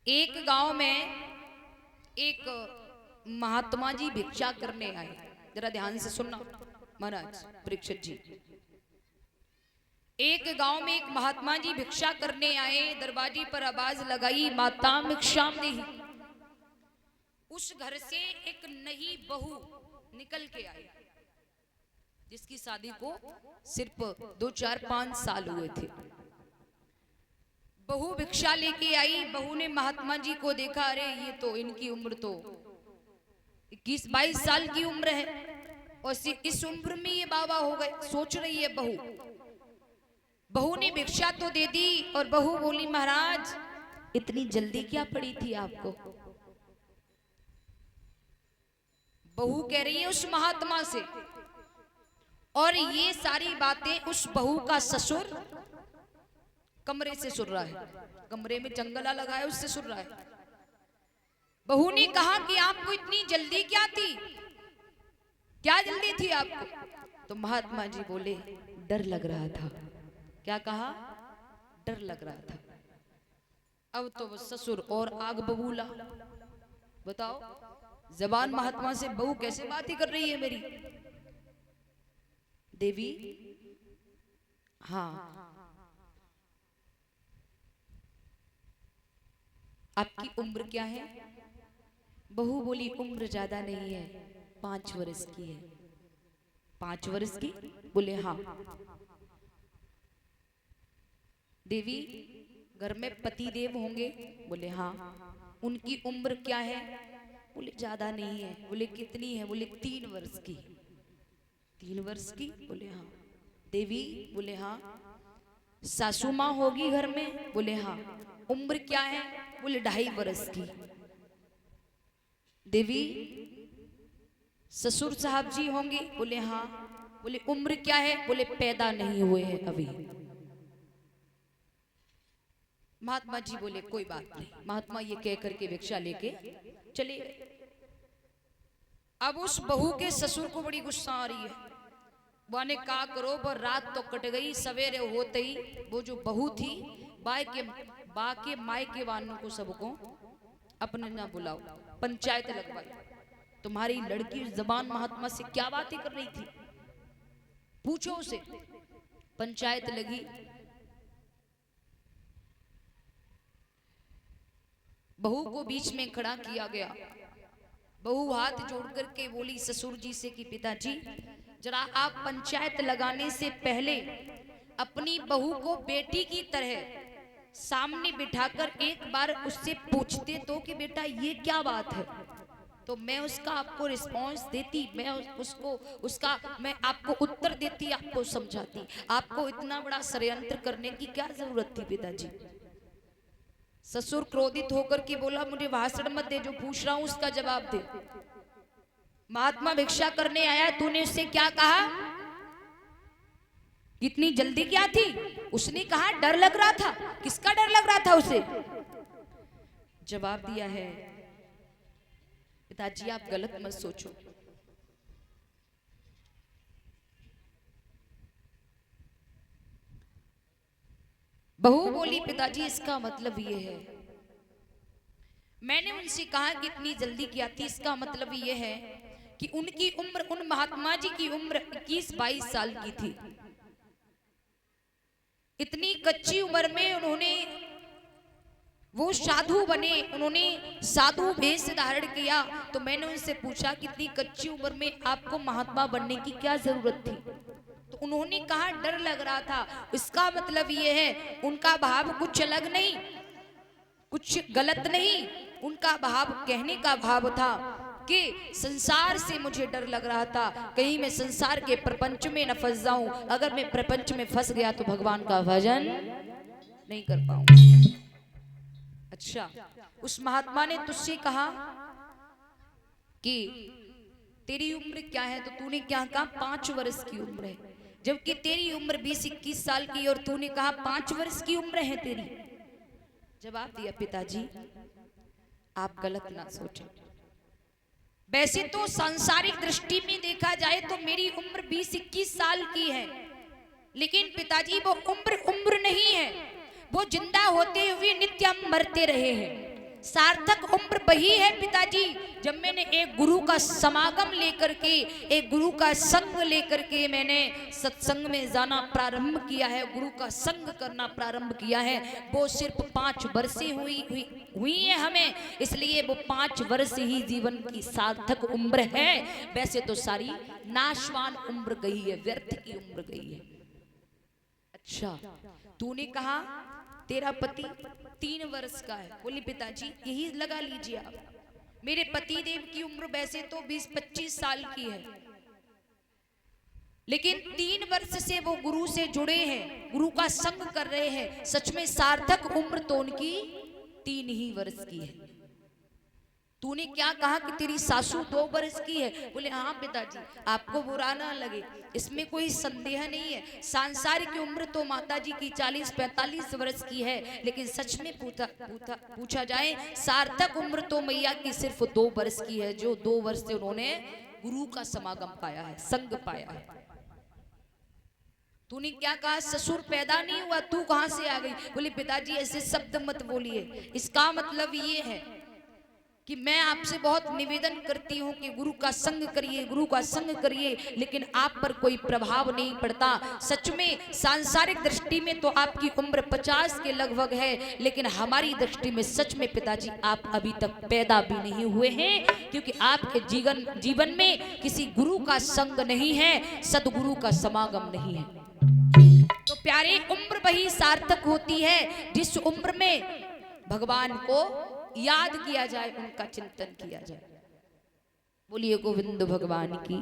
एक गांव में एक महात्मा जी भिक्षा करने आए। जरा ध्यान से सुनना महाराज परीक्षित जी। एक गांव में एक महात्मा जी भिक्षा करने आए। दरवाजे पर आवाज लगाई, माता भिक्षाम देहि। उस घर से एक नई बहू निकल के आई, जिसकी शादी को सिर्फ 2-4-5 साल हुए थे। बहू भिक्षा लेके आई। बहू ने महात्मा जी को देखा, अरे ये तो इनकी उम्र तो 21-22 साल की उम्र है और इस उम्र में ये बाबा हो गए। सोच रही है बहू ने भिक्षा तो दे दी और बहू बोली, महाराज इतनी जल्दी क्या पड़ी थी आपको? बहू कह रही है उस महात्मा से, और ये सारी बातें उस बहू का ससुर कमरे से सुन रहा है। कमरे में जंगला लगा है, उससे सुन रहा है। बहू ने कहा कि आपको इतनी जल्दी क्या थी, क्या जल्दी थी आपको? तो महात्मा जी बोले, डर लग रहा था। क्या कहा? डर लग रहा था। अब तो ससुर और आग बबूला। बताओ, जबान महात्मा से बहू कैसे बात ही कर रही है मेरी। देवी, हाँ आपकी उम्र क्या है? बहू बोली, उम्र ज्यादा नहीं है, 5 वर्ष की है। 5 वर्ष की? बोले हाँ। देवी, घर में पति देव होंगे? बोले हाँ। उनकी उम्र क्या है? बोले ज्यादा नहीं है। बोले कितनी है? बोले 3 वर्ष की। 3 वर्ष की? बोले हाँ। देवी, बोले हाँ। सासू माँ होगी घर में? बोले हाँ। उम्र क्या है? बोले 2.5 वर्ष की। देवी, ससुर साहब जी होंगे? बोले हाँ। बोले उम्र क्या है? बोले पैदा नहीं हुए हैं अभी। महात्मा जी बोले कोई बात नहीं। महात्मा ये कह करके भिक्षा लेके चले गए। अब उस बहू के ससुर को बड़ी गुस्सा आ रही है। वाने का करो, पर रात तो कट गई। सवेरे होते ही वो जो बहू थी, बाके मायके वालों को सबको अपने ना बुलाओ, पंचायत लगवाई। तुम्हारी लड़की जबान महात्मा से क्या बातें कर रही थी, पूछो उसे। पंचायत लगी। बहू को बीच में खड़ा किया गया। बहू हाथ जोड़ करके बोली ससुर जी से कि पिताजी, जरा आप पंचायत लगाने से पहले अपनी बहू को बेटी की तरह सामने बिठाकर एक बार उससे पूछते तो कि बेटा ये क्या बात है, तो मैं उसका आपको रिस्पांस देती, मैं आपको उत्तर देती, आपको समझाती। आपको इतना बड़ा षड्यंत्र करने की क्या जरूरत थी पिताजी? ससुर क्रोधित होकर के बोला, मुझे भाषण मत दे, जो पूछ रहा हूं उसका जवाब दे। महात्मा भिक्षा करने आया, तूने उससे क्या कहा? कितनी जल्दी क्या थी? उसने कहा डर लग रहा था। किसका डर लग रहा था उसे? जवाब दिया है, पिताजी आप गलत मत सोचो। बहू बोली, पिताजी इसका मतलब ये है, मैंने उनसे कहा कि इतनी जल्दी क्या थी, इसका मतलब ये है कि उनकी उम्र, उन महात्मा जी की उम्र 21-22 साल की थी। इतनी कच्ची उम्र में उन्होंने वो साधु बने, उन्होंने साधु वेश धारण किया। तो मैंने उनसे पूछा कि इतनी कच्ची उम्र में आपको महात्मा बनने की क्या जरूरत थी? तो उन्होंने कहा डर लग रहा था। इसका मतलब ये है, उनका भाव कुछ अलग नहीं, कुछ गलत नहीं। उनका भाव, कहने का भाव था कि संसार से मुझे डर लग रहा था, कहीं मैं संसार के प्रपंच में न फंस जाऊं। अगर मैं प्रपंच में फंस गया तो भगवान का भजन नहीं कर पाऊंगा। अच्छा, उस महात्मा ने तुझसे कहा कि तेरी उम्र क्या है, तो तूने क्या कहा? 5 वर्ष की उम्र है, जबकि तेरी उम्र 20-21 साल की, और तूने कहा 5 वर्ष की उम्र है तेरी। जवाब दिया, पिताजी आप गलत ना सोचें। वैसे तो सांसारिक दृष्टि में देखा जाए तो मेरी उम्र 20-21 साल की है, लेकिन पिताजी वो उम्र नहीं है, वो जिंदा होते हुए नित्य हम मरते रहे हैं। सार्थक उम्र वही है पिताजी जब मैंने एक गुरु का समागम लेकर के, एक गुरु का संग लेकर के मैंने सत्संग में जाना प्रारंभ किया है, गुरु का संग करना प्रारंभ किया है। वो सिर्फ 5 वर्ष हुई है हमें, इसलिए वो 5 वर्ष ही जीवन की सार्थक उम्र है। वैसे तो सारी नाशवान उम्र गई है, व्यर्थ की उम्र गई है। अच्छा, तूने कहा तेरा पति 3 वर्ष का है, बोली पिताजी यही लगा लीजिए आप। मेरे पति देव की उम्र वैसे तो 20-25 साल की है, लेकिन 3 वर्ष से वो गुरु से जुड़े हैं, गुरु का संग कर रहे हैं। सच में सार्थक उम्र तो उनकी 3 ही वर्ष की है। तूने क्या कहा कि तेरी सासू 2 वर्ष की है, बोले हाँ पिताजी, आपको बुरा ना लगे, इसमें कोई संदेह नहीं है। सांसारिक की उम्र तो माताजी की 40-45 वर्ष की है, लेकिन सच में पूछा जाए सार्थक उम्र तो मैया की सिर्फ 2 वर्ष की है, जो 2 वर्ष से उन्होंने गुरु का समागम पाया है, संग पाया है। तूने क्या कहा ससुर पैदा नहीं हुआ, तू कहां से आ गई, बोले पिताजी ऐसे शब्द मत बोलिए। इसका मतलब ये है कि मैं आपसे बहुत निवेदन करती हूं कि गुरु का संग करिए, गुरु का संग करिए, लेकिन आप पर कोई प्रभाव नहीं पड़ता। सच में सांसारिक दृष्टि में तो आपकी उम्र 50 के लगभग है, लेकिन हमारी दृष्टि में सच में पिताजी आप अभी तक पैदा भी नहीं हुए हैं, क्योंकि आपके जीवन में किसी गुरु का संग नहीं है, सदगुरु का समागम नहीं है। तो प्यारे, उम्र वही सार्थक होती है जिस उम्र में भगवान को याद किया जाए, उनका चिंतन किया जाए। बोलिए गोविंद भगवान की।